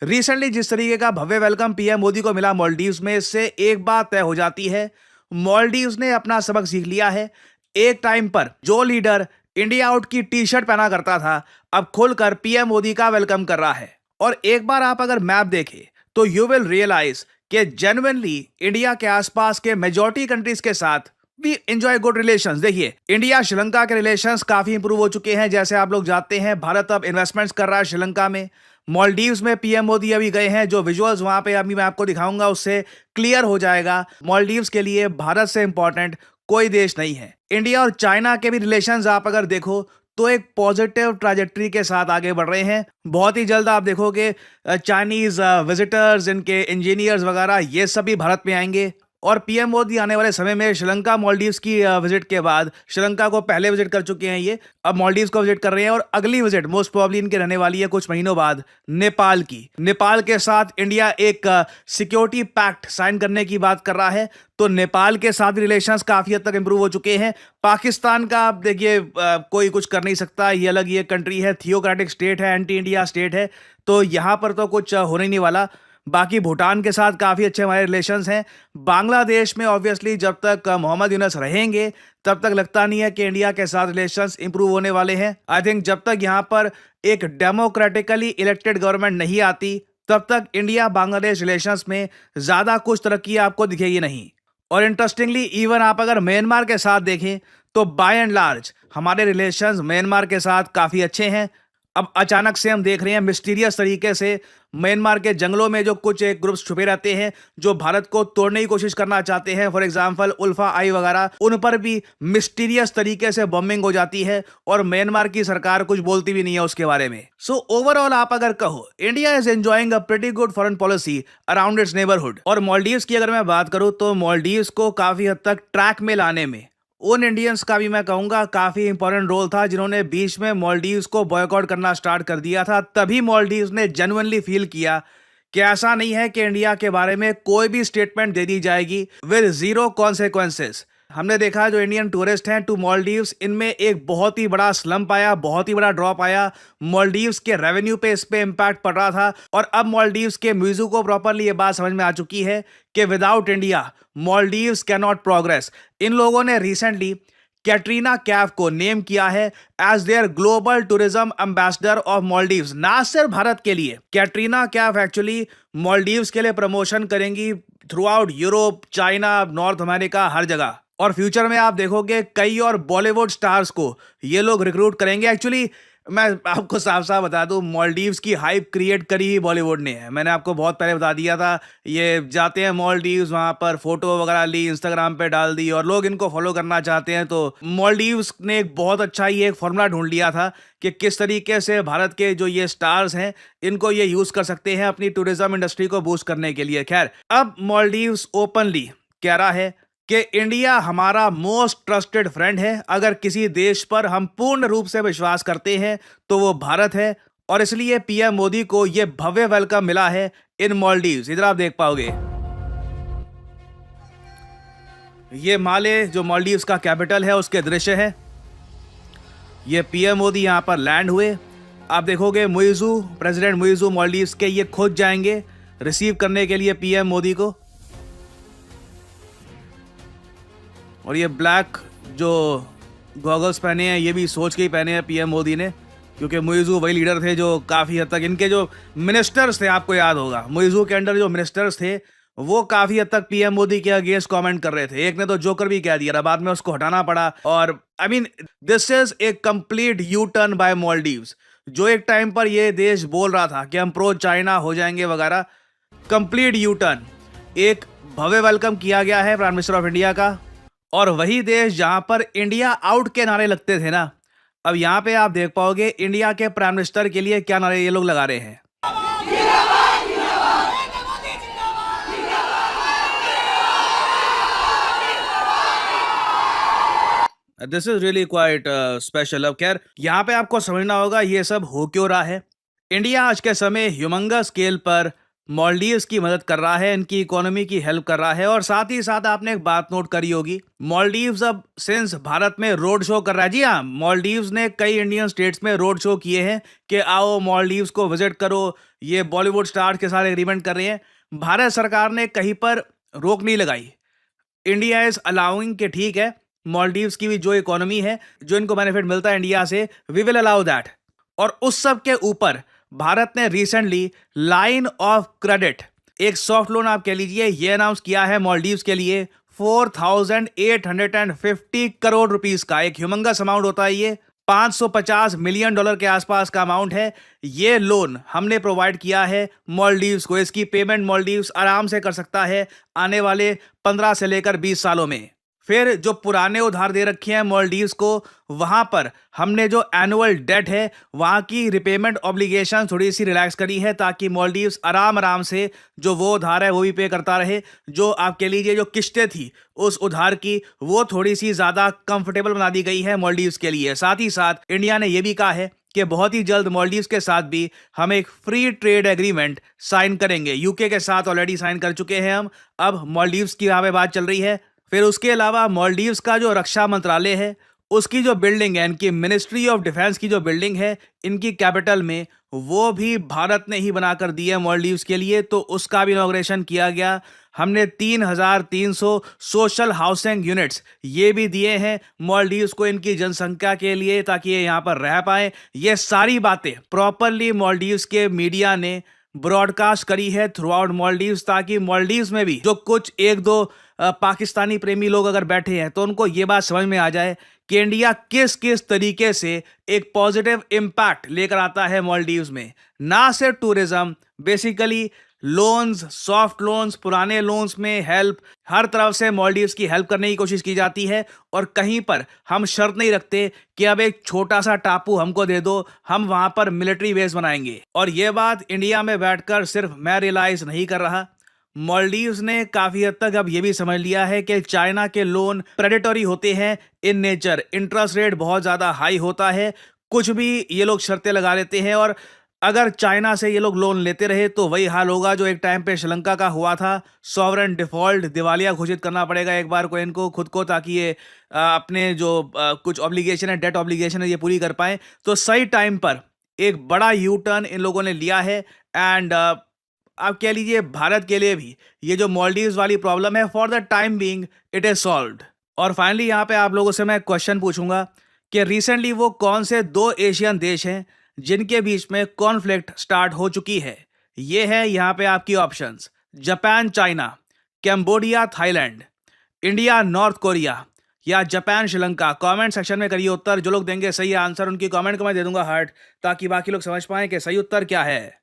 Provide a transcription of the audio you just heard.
Recently जिस तरीके का भव्य वेलकम पीएम मोदी को मिला मालदीव्स में, इससे एक बात तय हो जाती है, मालदीव्स ने अपना सबक सीख लिया है। एक टाइम पर जो लीडर इंडिया आउट की टी शर्ट पहना करता था, अब खुलकर पीएम मोदी का वेलकम कर रहा है। और एक बार आप अगर मैप देखें तो यू विल रियलाइज कि जेन्युइनली इंडिया के आसपास के मेजॉरिटी कंट्रीज के साथ वी एंजॉय गुड रिलेशंस। देखिए, इंडिया श्रीलंका के रिलेशंस काफी इंप्रूव हो चुके हैं। जैसे आप लोग जानते हैं, भारत अब इन्वेस्टमेंट्स कर रहा है श्रीलंका में। मालदीव्स में पीएम मोदी अभी गए हैं। जो विजुअल्स वहां पे अभी मैं आपको दिखाऊंगा उससे क्लियर हो जाएगा, मालदीव्स के लिए भारत से इंपॉर्टेंट कोई देश नहीं है। इंडिया और चाइना के भी रिलेशंस आप अगर देखो तो एक पॉजिटिव ट्रैजेक्टरी के साथ आगे बढ़ रहे हैं। बहुत ही जल्द आप देखोगे चाइनीज विजिटर्स, इनके इंजीनियर्स वगैरह, ये सभी भारत में आएंगे। और पीएम मोदी आने वाले समय में श्रीलंका मालदीव्स की विजिट के बाद, श्रीलंका को पहले विजिट कर चुके हैं ये, अब मालदीव्स को विजिट कर रहे हैं। और अगली विजिट मोस्ट प्रोबेबली इनके रहने वाली है कुछ महीनों बाद नेपाल की। नेपाल के साथ इंडिया एक सिक्योरिटी पैक्ट साइन करने की बात कर रहा है, तो नेपाल के साथ रिलेशंस काफी हद तक इंप्रूव हो चुके हैं। पाकिस्तान का आप देखिए, कोई कुछ कर नहीं सकता, ये अलग ये कंट्री है, थियोक्रेटिक स्टेट है, एंटी इंडिया स्टेट है, तो यहां पर तो कुछ होने नहीं वाला। बाकी भूटान के साथ काफ़ी अच्छे हमारे रिलेशंस हैं। बांग्लादेश में ऑब्वियसली जब तक मोहम्मद यूनस रहेंगे तब तक लगता नहीं है कि इंडिया के साथ रिलेशंस इंप्रूव होने वाले हैं। आई थिंक जब तक यहाँ पर एक डेमोक्रेटिकली इलेक्टेड गवर्नमेंट नहीं आती तब तक इंडिया बांग्लादेश रिलेशंस में ज़्यादा कुछ तरक्की आपको दिखेगी नहीं। और इंटरेस्टिंगली इवन आप अगर म्यांमार के साथ देखें तो बाय एंड लार्ज हमारे रिलेशंस म्यांमार के साथ काफ़ी अच्छे हैं। अब अचानक से हम देख रहे हैं मिस्टीरियस तरीके से म्यांमार के जंगलों में जो कुछ एक ग्रुप्स छुपे रहते हैं जो भारत को तोड़ने की कोशिश करना चाहते हैं, फॉर एग्जांपल उल्फा आई वगैरह, उन पर भी मिस्टीरियस तरीके से बॉम्बिंग हो जाती है और म्यांमार की सरकार कुछ बोलती भी नहीं है उसके बारे में। सो ओवरऑल आप अगर कहो, India is enjoying a pretty good foreign policy around its neighbourhood. और मालदीव्स की अगर मैं बात करूं तो मालदीव्स को काफी हद तक ट्रैक में लाने में उन इंडियंस का भी मैं कहूंगा काफी इंपॉर्टेंट रोल था जिन्होंने बीच में मालदीव्स को बॉयकॉट करना स्टार्ट कर दिया था। तभी मालदीव्स ने जेन्युइनली फील किया कि ऐसा नहीं है कि इंडिया के बारे में कोई भी स्टेटमेंट दे दी जाएगी विद जीरो कॉन्सिक्वेंसेस। हमने देखा जो इंडियन टूरिस्ट हैं टू मालदीव्स, इनमें एक बहुत ही बड़ा स्लम्प आया, बहुत ही बड़ा ड्रॉप आया। मालदीव्स के रेवेन्यू पे इस पे इम्पैक्ट पड़ रहा था। और अब मालदीव्स के म्यूजिक को प्रॉपरली ये बात समझ में आ चुकी है कि without India Maldives can not progress. इन लोगों ने रिसेंटली कैटरीना कैफ को नेम किया है as their global tourism ambassador of Maldives. ना सिर्फ भारत के लिए, कैटरीना कैफ एक्चुअली मालदीव्स के लिए प्रमोशन करेंगी throughout Europe, China, North America, हर जगह। और फ्यूचर में आप देखोगे कई और बॉलीवुड स्टार्स को ये लोग रिक्रूट करेंगे। एक्चुअली मैं आपको साफ साफ बता दूं, मालदीव्स की हाइप क्रिएट करी ही बॉलीवुड ने है। मैंने आपको बहुत पहले बता दिया था, ये जाते हैं मालदीव्स, वहाँ पर फोटो वगैरह ली, इंस्टाग्राम पे डाल दी और लोग इनको फॉलो करना चाहते हैं। तो मालदीव्स ने एक बहुत अच्छा ही एक फॉर्मूला ढूंढ लिया था कि किस तरीके से भारत के जो ये स्टार्स हैं इनको ये यूज कर सकते हैं अपनी टूरिज्म इंडस्ट्री को बूस्ट करने के लिए। खैर, अब मालदीव्स ओपनली कह रहा है कि इंडिया हमारा मोस्ट ट्रस्टेड फ्रेंड है। अगर किसी देश पर हम पूर्ण रूप से विश्वास करते हैं तो वो भारत है। और इसलिए पीएम मोदी को ये भव्य वेलकम मिला है इन मालदीव्स। इधर आप देख पाओगे ये माले जो मालदीव्स का कैपिटल है उसके दृश्य है। ये पीएम मोदी यहां पर लैंड हुए। आप देखोगे मुइज़ू, प्रेसिडेंट मुइज़ू मालदीव्स के, ये खुद जाएंगे रिसीव करने के लिए पीएम मोदी को। और ये ब्लैक जो गॉगल्स पहने हैं ये भी सोच के ही पहने हैं पीएम मोदी ने, क्योंकि मुइज़ू वही लीडर थे जो काफ़ी हद तक, इनके जो मिनिस्टर्स थे, आपको याद होगा मुइज़ू के अंडर जो मिनिस्टर्स थे वो काफ़ी हद तक पीएम मोदी के अगेंस्ट कमेंट कर रहे थे। एक ने तो जोकर भी कह दिया था, बाद में उसको हटाना पड़ा। और I mean this is a complete U turn by Maldives. जो एक टाइम पर ये देश बोल रहा था कि हम प्रो चाइना हो जाएंगे वगैरह, कंप्लीट यू टर्न। एक भव्य वेलकम किया गया है प्राइम मिनिस्टर ऑफ इंडिया का। और वही देश जहां पर इंडिया आउट के नारे लगते थे ना, अब यहां पे आप देख पाओगे इंडिया के प्राइम मिनिस्टर के लिए क्या नारे ये लोग लगा रहे हैं। This is really quite special. अब खैर, यहाँ पे आपको समझना होगा ये सब हो क्यों रहा है। इंडिया आज के समय ह्यूमंगस स्केल पर मालदीव्स की मदद कर रहा है, इनकी इकोनॉमी की हेल्प कर रहा है। और साथ ही साथ आपने एक बात नोट करी होगी, मालदीव्स अब सिंस भारत में रोड शो कर रहा है। जी हाँ, मालदीव्स ने कई इंडियन स्टेट्स में रोड शो किए हैं कि आओ मालदीव्स को विजिट करो, ये बॉलीवुड स्टार्स के साथ एग्रीमेंट कर रहे हैं। भारत सरकार ने कहीं पर रोक नहीं लगाई। इंडिया इज अलाउइंग कि ठीक है, मालदीव्स की भी जो इकोनॉमी है, जो इनको बेनिफिट मिलता है इंडिया से, वी विल अलाउ दैट। और उस सब के ऊपर भारत ने रिसेंटली लाइन ऑफ क्रेडिट, एक सॉफ्ट लोन आप कह लीजिए, ये अनाउंस किया है मालदीव्स के लिए 4,850 करोड़ रुपीस का। एक ह्यूमंगस अमाउंट होता है ये, $550 मिलियन के आसपास का अमाउंट है। ये लोन हमने प्रोवाइड किया है मालदीव्स को। इसकी पेमेंट मालदीव्स आराम से कर सकता है आने वाले 15 से लेकर 20 सालों में। फिर जो पुराने उधार दे रखे हैं मालदीव्स को, वहां पर हमने जो एनुअल डेट है, वहां की रिपेमेंट ऑब्लिगेशन थोड़ी सी रिलैक्स करी है, ताकि मालदीव्स आराम से जो वो उधार है वो भी पे करता रहे। जो आप कह लीजिए जो किस्तें थी उस उधार की, वो थोड़ी सी ज्यादा कंफर्टेबल बना दी गई है मालदीव्स के लिए। साथ ही साथ इंडिया ने यह भी कहा है कि बहुत ही जल्द मालदीव्स के साथ भी हम एक फ्री ट्रेड एग्रीमेंट साइन करेंगे। यूके के साथ ऑलरेडी साइन कर चुके हैं हम, अब मालदीव्स की यहाँ पे बात चल रही है। फिर उसके अलावा मालदीव्स का जो रक्षा मंत्रालय है, उसकी जो बिल्डिंग है, इनकी मिनिस्ट्री ऑफ डिफेंस की जो बिल्डिंग है इनकी कैपिटल में, वो भी भारत ने ही बनाकर दी है मालदीव्स के लिए, तो उसका भी इनॉग्रेशन किया गया। हमने 3,300 सोशल हाउसिंग यूनिट्स ये भी दिए हैं मालदीव्स को इनकी जनसंख्या के लिए, ताकि ये यहाँ पर रह पाए। ये सारी बातें प्रॉपरली मालदीव्स के मीडिया ने ब्रॉडकास्ट करी है थ्रू आउट मालदीव्स, ताकि मालदीव्स में भी जो कुछ एक दो पाकिस्तानी प्रेमी लोग अगर बैठे हैं तो उनको ये बात समझ में आ जाए कि इंडिया किस किस तरीके से एक पॉजिटिव इम्पैक्ट लेकर आता है मालदीव्स में। ना सिर्फ tourism, basically loans, soft loans, पुराने लोन्स में हेल्प, हर तरफ से मालदीव्स की हेल्प करने की कोशिश की जाती है। और कहीं पर हम शर्त नहीं रखते कि अब एक छोटा सा टापू हमको दे दो, हम वहां पर मिलिट्री बेस बनाएंगे। और यह बात इंडिया में बैठकर सिर्फ मैं रियलाइज नहीं कर रहा, मालदीव्स ने काफी हद तक अब यह भी समझ लिया है कि चाइना के लोन प्रेडेटरी होते हैं इन नेचर, इंटरेस्ट रेट बहुत ज्यादा हाई होता है, कुछ भी ये लोग शर्तें लगा लेते हैं। और अगर चाइना से ये लोग लोन लेते रहे तो वही हाल होगा जो एक टाइम पे श्रीलंका का हुआ था, सॉवरेन डिफॉल्ट, दिवालिया घोषित करना पड़ेगा एक बार को इनको खुद को, ताकि ये अपने जो कुछ ऑब्लिगेशन है, डेट ऑब्लिगेशन है, ये पूरी कर पाए। तो सही टाइम पर एक बड़ा यू टर्न इन लोगों ने लिया है। एंड आप कह लीजिए भारत के लिए भी ये जो मालदीव्स वाली प्रॉब्लम है, for the time being it is solved. और फाइनली यहाँ पे आप लोगों से मैं क्वेश्चन पूछूंगा कि रिसेंटली वो कौन से 2 एशियन देश हैं जिनके बीच में कॉन्फ्लिक्ट स्टार्ट हो चुकी है। ये है यहाँ पे आपकी options: Japan China, Cambodia Thailand, India north Korea, या जापान श्रीलंका। कमेंट सेक्शन में करिए उत्तर। जो लोग देंगे सही आंसर उनकी कमेंट को मैं दे दूंगा हार्ट, ताकि बाकी लोग समझ पाएं कि सही उत्तर क्या है।